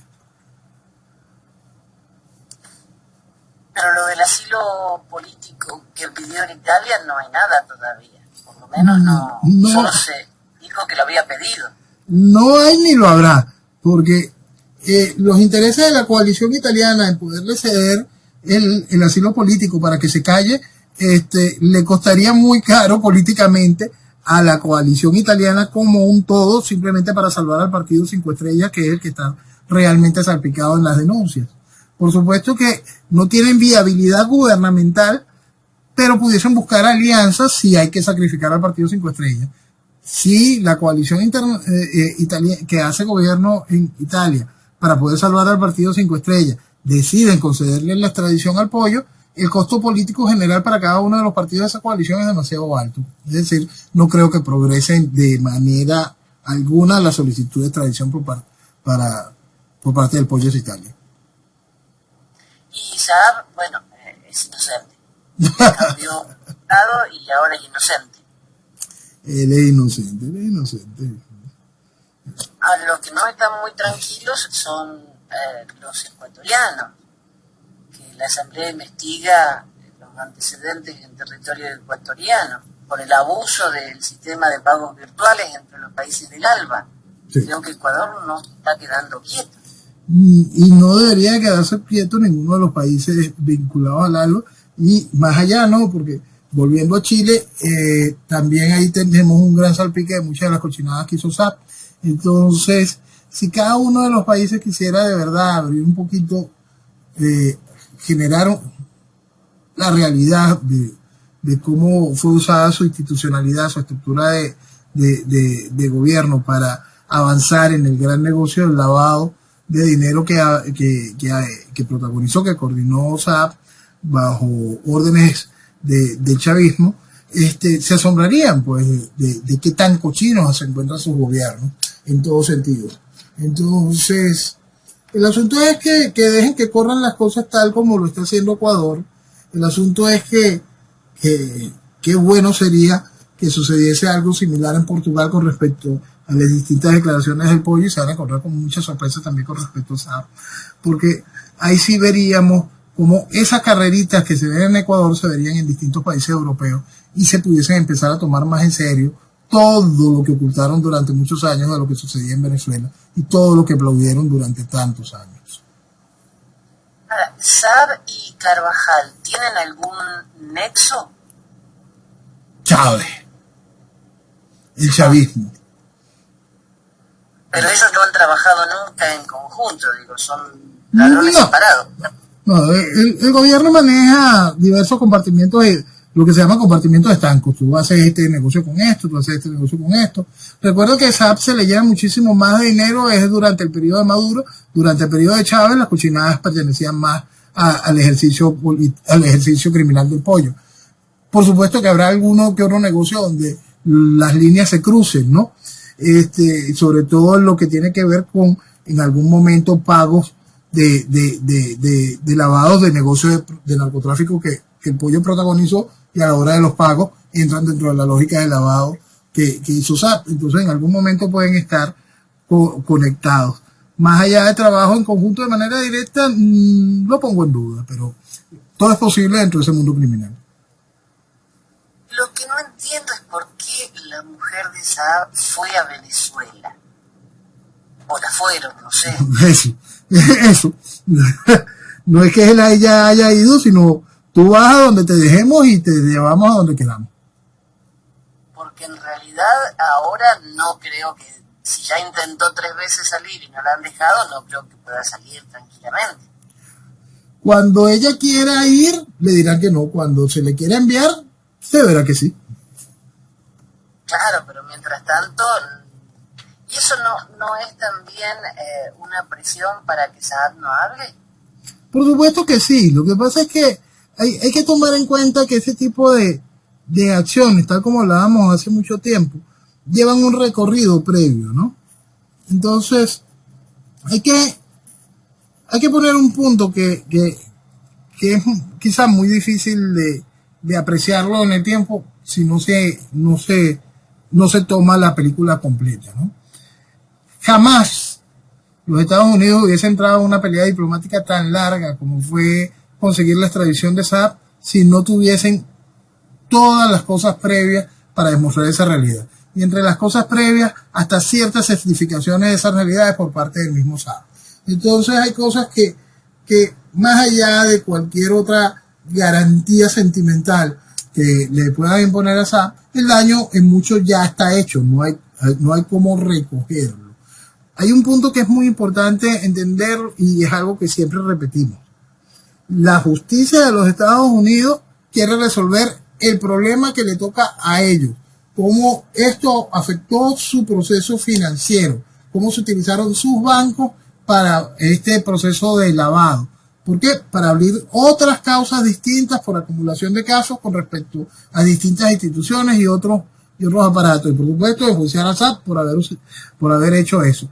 Pero lo del asilo político que pidió en Italia no hay nada todavía. Por lo menos no. Solo se dijo que lo había pedido. No hay ni lo habrá, porque los intereses de la coalición italiana en poderle ceder el asilo político para que se calle, le costaría muy caro políticamente a la coalición italiana como un todo, simplemente para salvar al partido 5 estrellas, que es el que está realmente salpicado en las denuncias. Por supuesto que no tienen viabilidad gubernamental, pero pudiesen buscar alianzas si hay que sacrificar al partido 5 estrellas. Si la coalición italiana que hace gobierno en Italia para poder salvar al partido 5 estrellas deciden concederle la extradición al Pollo, el costo político general para cada uno de los partidos de esa coalición es demasiado alto. Es decir, no creo que progresen de manera alguna la solicitud de extradición por parte del Pollo de Italia. Y Saab, bueno, es inocente. Cambió lado y ahora es inocente. Él es inocente. A los que no están muy tranquilos son los ecuatorianos, que la Asamblea investiga los antecedentes en territorio ecuatoriano por el abuso del sistema de pagos virtuales entre los países del ALBA. Sí. Creo que Ecuador no está quedando quieto. Y no debería quedarse quieto ninguno de los países vinculados al ALBA, y más allá no, porque volviendo a Chile, también ahí tenemos un gran salpique de muchas de las cochinadas que hizo SAP. Entonces, si cada uno de los países quisiera de verdad abrir un poquito, generar la realidad de cómo fue usada su institucionalidad, su estructura de gobierno para avanzar en el gran negocio del lavado de dinero que protagonizó, que coordinó SAP bajo órdenes del chavismo, se asombrarían pues de qué tan cochinos se encuentran sus gobiernos en todo sentido. Entonces, el asunto es que dejen que corran las cosas tal como lo está haciendo Ecuador. El asunto es que qué bueno sería que sucediese algo similar en Portugal con respecto a las distintas declaraciones del Pollo, y se van a encontrar con muchas sorpresas también con respecto a SAP, porque ahí sí veríamos como esas carreritas que se ven en Ecuador se verían en distintos países europeos y se pudiesen empezar a tomar más en serio todo lo que ocultaron durante muchos años de lo que sucedía en Venezuela y todo lo que aplaudieron durante tantos años. Ahora, ¿Saab y Carvajal tienen algún nexo? Chávez, el chavismo. Pero ellos no han trabajado nunca en conjunto, digo, son ladrones separados. No, el gobierno maneja diversos compartimientos, lo que se llama compartimientos estancos. Tú haces este negocio con esto, tú haces este negocio con esto. Recuerdo que SAP se le lleva muchísimo más dinero es durante el periodo de Maduro. Durante el periodo de Chávez las cochinadas pertenecían más al ejercicio criminal del pollo. Por supuesto que habrá alguno que otro negocio donde las líneas se crucen, ¿no? Sobre todo en lo que tiene que ver con en algún momento pagos de lavados de negocios de narcotráfico que el pollo protagonizó, y a la hora de los pagos entran dentro de la lógica de lavado que hizo SAP. Entonces en algún momento pueden estar conectados. Más allá de trabajo en conjunto de manera directa, lo pongo en duda, pero todo es posible dentro de ese mundo criminal. Lo que no entiendo es por qué la mujer de Saab fue a Venezuela. O la fueron, no sé. Eso. No es que ella haya ido, sino tú vas a donde te dejemos y te llevamos a donde queramos. Porque en realidad ahora no creo que, si ya intentó 3 veces salir y no la han dejado, no creo que pueda salir tranquilamente. Cuando ella quiera ir, le dirán que no. Cuando se le quiera enviar, se verá que sí. Claro, pero mientras tanto, ¿y eso no es también una presión para que Saab no hable? Por supuesto que sí. Lo que pasa es que hay que tomar en cuenta que ese tipo de acciones, tal como hablábamos hace mucho tiempo, llevan un recorrido previo, ¿no? Entonces, hay que poner un punto que es quizás muy difícil de apreciarlo en el tiempo si no se toma la película completa, ¿no? Jamás los Estados Unidos hubiesen entrado en una pelea diplomática tan larga como fue conseguir la extradición de Saab si no tuviesen todas las cosas previas para demostrar esa realidad. Y entre las cosas previas, hasta ciertas certificaciones de esas realidades por parte del mismo Saab. Entonces hay cosas que más allá de cualquier otra garantía sentimental que le puedan imponer a Saab, el daño en muchos ya está hecho, no hay cómo recogerlo. Hay un punto que es muy importante entender y es algo que siempre repetimos. La justicia de los Estados Unidos quiere resolver el problema que le toca a ellos, cómo esto afectó su proceso financiero, cómo se utilizaron sus bancos para este proceso de lavado. ¿Por qué? Para abrir otras causas distintas por acumulación de casos con respecto a distintas instituciones y otros aparatos. Y por supuesto, enjuiciar a SAP por haber hecho eso.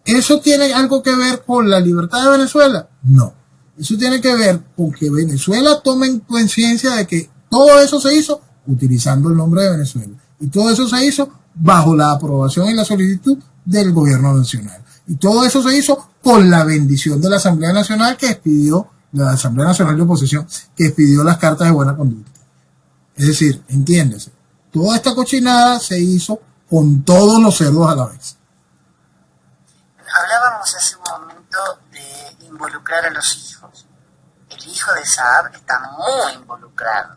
¿Eso tiene algo que ver con la libertad de Venezuela? No. Eso tiene que ver con que Venezuela tome conciencia de que todo eso se hizo utilizando el nombre de Venezuela. Y todo eso se hizo bajo la aprobación y la solicitud del gobierno nacional. Y todo eso se hizo con la bendición de la Asamblea Nacional la Asamblea Nacional de Oposición, que expidió las cartas de buena conducta. Es decir, entiéndese, toda esta cochinada se hizo con todos los cerdos a la vez. Hablábamos hace un momento de involucrar a los hijos. El hijo de Saab está muy involucrado.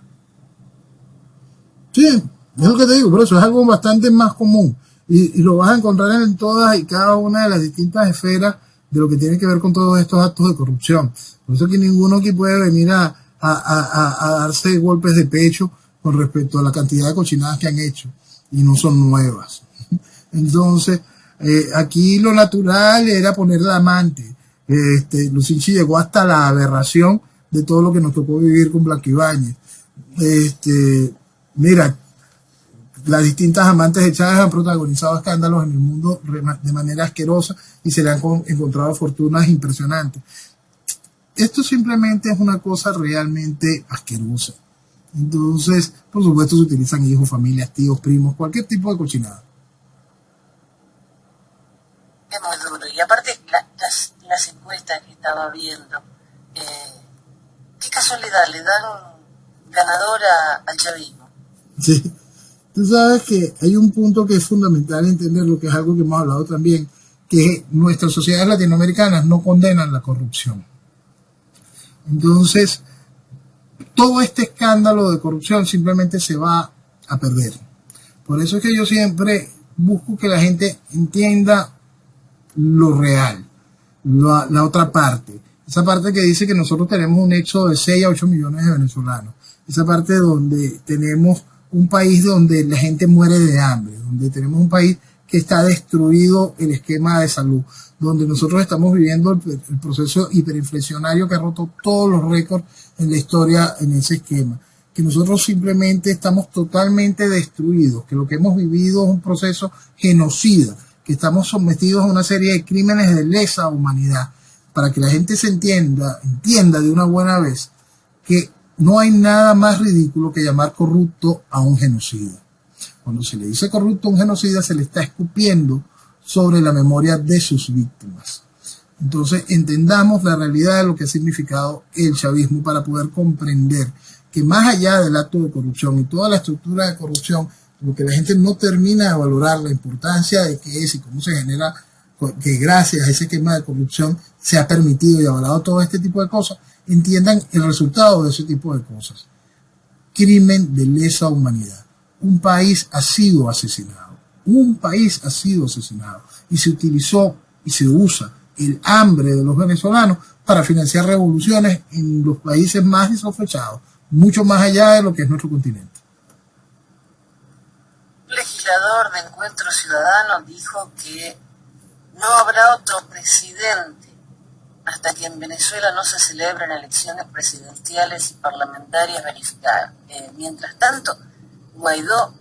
Sí, es lo que te digo, por eso es algo bastante más común. Y lo vas a encontrar en todas y cada una de las distintas esferas de lo que tiene que ver con todos estos actos de corrupción. Por eso que ninguno aquí puede venir a darse golpes de pecho con respecto a la cantidad de cochinadas que han hecho. Y no son nuevas. Entonces, aquí lo natural era poner la amante. Lucinchi llegó hasta la aberración de todo lo que nos tocó vivir con Blanco Ibáñez. Mira, las distintas amantes de Chávez han protagonizado escándalos en el mundo de manera asquerosa y se le han encontrado fortunas impresionantes. Esto simplemente es una cosa realmente asquerosa. Entonces, por supuesto, se utilizan hijos, familias, tíos, primos, cualquier tipo de cochinada. Es muy duro. Y aparte, las encuestas que estaba viendo, casualidad, le dan al chavismo. Sí. Tú sabes que hay un punto que es fundamental entender, lo que es algo que hemos hablado también, que nuestras sociedades latinoamericanas no condenan la corrupción. Entonces, todo este escándalo de corrupción simplemente se va a perder. Por eso es que yo siempre busco que la gente entienda lo real, la otra parte. Esa parte que dice que nosotros tenemos un éxodo de 6 a 8 millones de venezolanos. Esa parte donde tenemos un país donde la gente muere de hambre, donde tenemos un país que está destruido el esquema de salud, donde nosotros estamos viviendo el proceso hiperinflacionario que ha roto todos los récords en la historia en ese esquema, que nosotros simplemente estamos totalmente destruidos, que lo que hemos vivido es un proceso genocida, que estamos sometidos a una serie de crímenes de lesa humanidad, para que la gente se entienda de una buena vez que no hay nada más ridículo que llamar corrupto a un genocida. Cuando se le dice corrupto a un genocida, se le está escupiendo sobre la memoria de sus víctimas. Entonces, entendamos la realidad de lo que ha significado el chavismo para poder comprender que más allá del acto de corrupción y toda la estructura de corrupción, lo que la gente no termina de valorar, la importancia de qué es y cómo se genera, que gracias a ese esquema de corrupción se ha permitido y avalado todo este tipo de cosas, entiendan el resultado de ese tipo de cosas. Crimen de lesa humanidad. Un país ha sido asesinado. Un país ha sido asesinado. Y se utilizó y se usa el hambre de los venezolanos para financiar revoluciones en los países más insospechados, mucho más allá de lo que es nuestro continente. Un legislador de Encuentro Ciudadano dijo que no habrá otro presidente hasta que en Venezuela no se celebren elecciones presidenciales y parlamentarias verificadas. Mientras tanto, Guaidó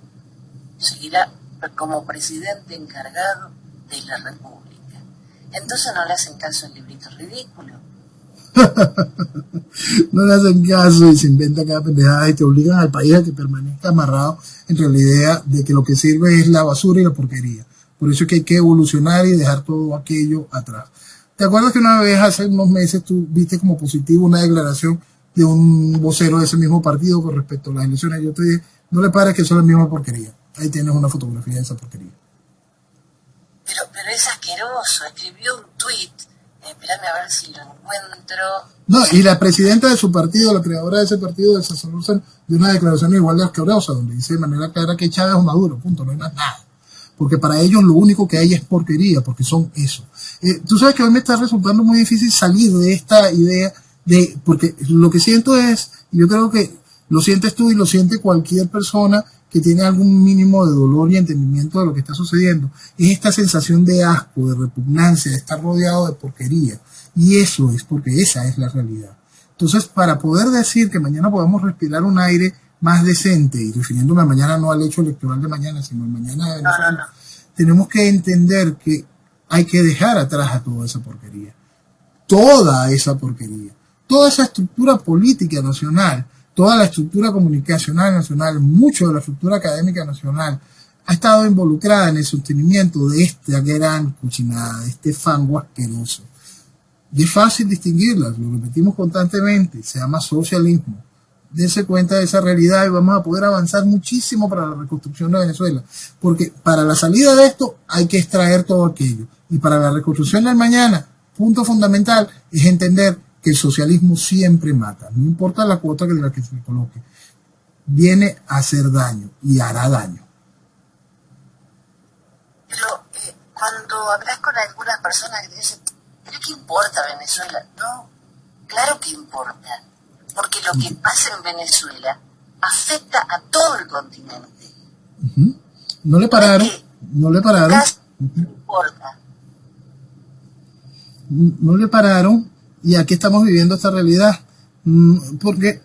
seguirá como presidente encargado de la República. Entonces no le hacen caso al librito ridículo. No le hacen caso y se inventa cada pendejada y te obligan al país a que permanezca amarrado entre la idea de que lo que sirve es la basura y la porquería. Por eso es que hay que evolucionar y dejar todo aquello atrás. ¿Te acuerdas que una vez, hace unos meses, tú viste como positivo una declaración de un vocero de ese mismo partido con respecto a las elecciones? Yo te dije, no le pares que eso es la misma porquería. Ahí tienes una fotografía de esa porquería. Pero es asqueroso. Escribió un tuit. Espérame a ver si lo encuentro. No, y la presidenta de su partido, la creadora de ese partido, de Sassaruzan, dio una declaración igual de asquerosa, donde dice de manera clara que Chávez es Maduro, punto, no hay más nada. Porque para ellos lo único que hay es porquería, porque son eso. Tú sabes que hoy me está resultando muy difícil salir de esta idea porque lo que siento es, y yo creo que lo sientes tú y lo siente cualquier persona que tiene algún mínimo de dolor y entendimiento de lo que está sucediendo, es esta sensación de asco, de repugnancia, de estar rodeado de porquería. Y eso es porque esa es la realidad. Entonces, para poder decir que mañana podemos respirar un aire más decente, y refiriéndome a mañana no al hecho electoral de mañana, sino al mañana de Venezuela, tenemos que entender que hay que dejar atrás a toda esa porquería. Toda esa porquería. Toda esa estructura política nacional, toda la estructura comunicacional nacional, mucho de la estructura académica nacional, ha estado involucrada en el sostenimiento de esta gran cochinada, de este fango asqueroso. Y es fácil distinguirlas, lo repetimos constantemente, se llama socialismo. Dense cuenta de esa realidad y vamos a poder avanzar muchísimo para la reconstrucción de Venezuela. Porque para la salida de esto hay que extraer todo aquello. Y para la reconstrucción del mañana, punto fundamental es entender que el socialismo siempre mata. No importa la cuota de la que se coloque. Viene a hacer daño y hará daño. Pero cuando hablas con algunas personas que te dicen, ¿pero qué importa Venezuela? No, claro que importa. Porque lo que pasa en Venezuela afecta a todo el continente. No le pararon. No le pararon. No importa. No le pararon. Y aquí estamos viviendo esta realidad. Porque,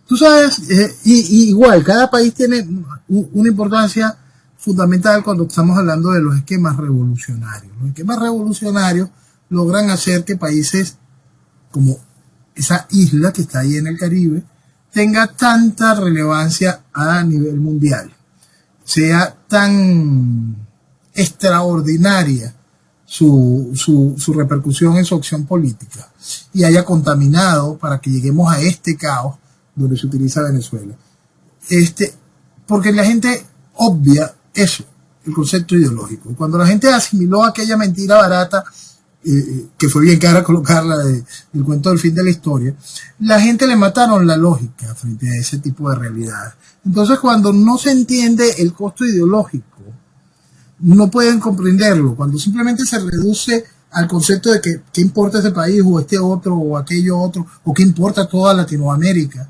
tú sabes, igual, cada país tiene una importancia fundamental cuando estamos hablando de los esquemas revolucionarios. Los esquemas revolucionarios logran hacer que países como esa isla que está ahí en el Caribe tenga tanta relevancia a nivel mundial, sea tan extraordinaria su repercusión en su acción política y haya contaminado para que lleguemos a este caos donde se utiliza Venezuela. Porque la gente obvia eso, el concepto ideológico. Cuando la gente asimiló aquella mentira barata, que fue bien cara colocarla del cuento del fin de la historia, la gente le mataron la lógica frente a ese tipo de realidades. Entonces, cuando no se entiende el costo ideológico, no pueden comprenderlo. Cuando simplemente se reduce al concepto de que qué importa ese país o este otro o aquello otro o qué importa toda Latinoamérica,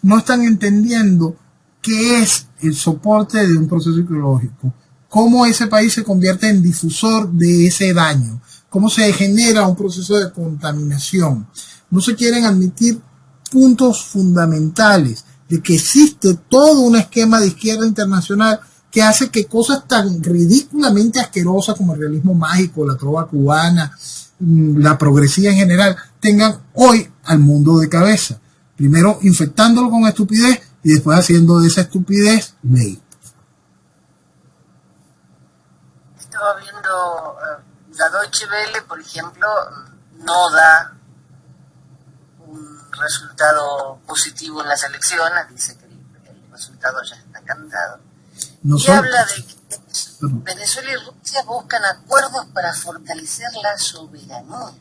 no están entendiendo qué es el soporte de un proceso ecológico, cómo ese país se convierte en difusor de ese daño, cómo se genera un proceso de contaminación. No se quieren admitir puntos fundamentales de que existe todo un esquema de izquierda internacional que hace que cosas tan ridículamente asquerosas como el realismo mágico, la trova cubana, la progresía en general, tengan hoy al mundo de cabeza. Primero infectándolo con estupidez y después haciendo de esa estupidez ley. Estaba viendo la Deutsche Welle, por ejemplo, no da un resultado positivo en las elecciones, dice que el resultado ya está cantado. Y habla de que Venezuela y Rusia buscan acuerdos para fortalecer la soberanía.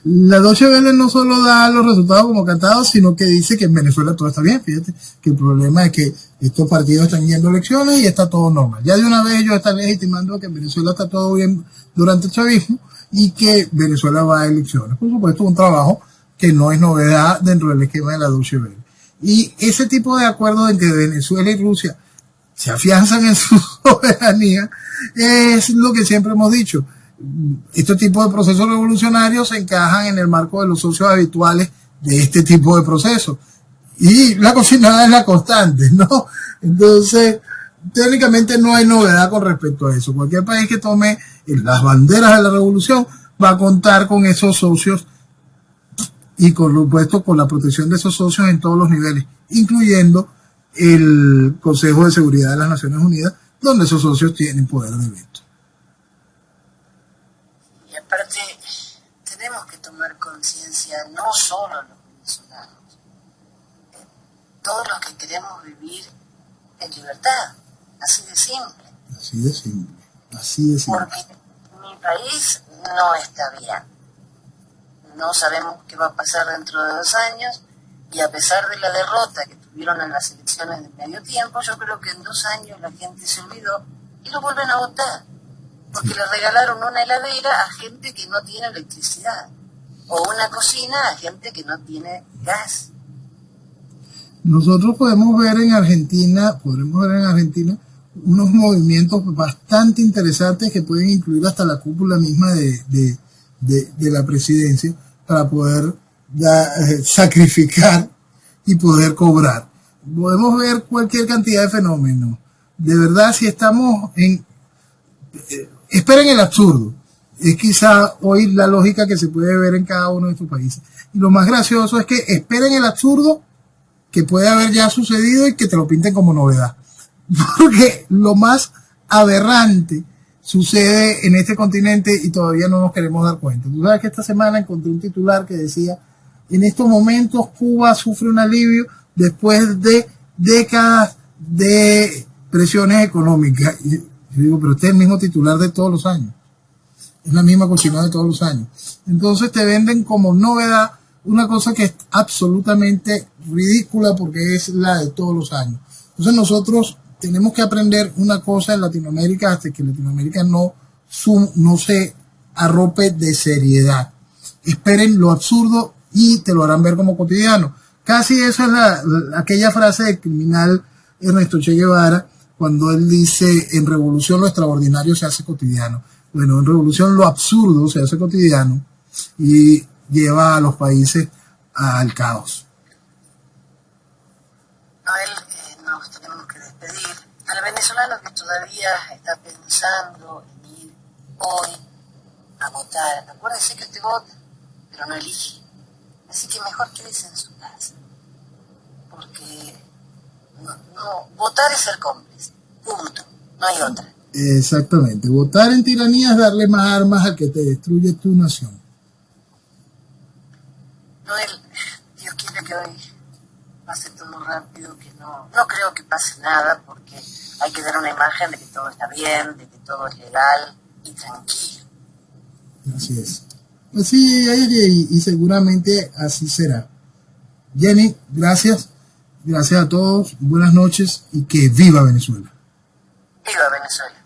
La Deutsche Welle no solo da los resultados como cantados, sino que dice que en Venezuela todo está bien. Fíjate que el problema es que estos partidos están yendo a elecciones y está todo normal. Ya de una vez ellos están legitimando que en Venezuela está todo bien durante el chavismo y que Venezuela va a elecciones. Por supuesto, un trabajo que no es novedad dentro del esquema de la Deutsche Welle. Y ese tipo de acuerdos entre Venezuela y Rusia se afianzan en su soberanía, es lo que siempre hemos dicho. Este tipo de procesos revolucionarios se encajan en el marco de los socios habituales de este tipo de procesos. Y la cocinada es la constante, ¿no? Entonces, técnicamente no hay novedad con respecto a eso. Cualquier país que tome las banderas de la revolución va a contar con esos socios y, por supuesto, con la protección de esos socios en todos los niveles, incluyendo el Consejo de Seguridad de las Naciones Unidas, donde esos socios tienen poder de veto. Y aparte, tenemos que tomar conciencia, no solo los venezolanos, todos los que queremos vivir en libertad, así de simple. Así de simple, así de simple. Porque mi país no está bien. No sabemos qué va a pasar dentro de 2 años, y a pesar de la derrota que tuvieron en las elecciones de medio tiempo, yo creo que en 2 años la gente se olvidó y lo vuelven a votar, porque le regalaron una heladera a gente que no tiene electricidad, o una cocina a gente que no tiene gas. Nosotros podremos ver en Argentina unos movimientos bastante interesantes que pueden incluir hasta la cúpula misma de la presidencia para poder sacrificar y poder cobrar. Podemos ver cualquier cantidad de fenómenos. De verdad, si estamos en... esperen el absurdo. Es quizá hoy la lógica que se puede ver en cada uno de estos países. Y lo más gracioso es que esperen el absurdo que puede haber ya sucedido y que te lo pinten como novedad. Porque lo más aberrante sucede en este continente y todavía no nos queremos dar cuenta. Tú sabes que esta semana encontré un titular que decía: en estos momentos Cuba sufre un alivio después de décadas de presiones económicas. Y yo digo, pero este es el mismo titular de todos los años. Es la misma cochinada de todos los años. Entonces te venden como novedad una cosa que es absolutamente ridícula porque es la de todos los años. Entonces nosotros tenemos que aprender una cosa en Latinoamérica hasta que Latinoamérica no se arrope de seriedad. Esperen lo absurdo y te lo harán ver como cotidiano. Casi esa es aquella frase del criminal Ernesto Che Guevara cuando él dice: en revolución lo extraordinario se hace cotidiano. Bueno, en revolución lo absurdo se hace cotidiano y lleva a los países al caos. Noel, nos tenemos que despedir. Al venezolano que todavía está pensando en ir hoy a votar, acuérdese que usted vota, pero no elige. Así que mejor quédese en su casa. Porque votar es ser cómplice. Punto. No hay otra. Exactamente. Votar en tiranía es darle más armas al que te destruye tu nación. Noel, Dios quiera que hoy pase todo rápido, que no creo que pase nada, porque hay que dar una imagen de que todo está bien, de que todo es legal y tranquilo. Así es. Así es, y seguramente así será. Jenny, gracias. Gracias a todos. Buenas noches y que viva Venezuela. Viva Venezuela.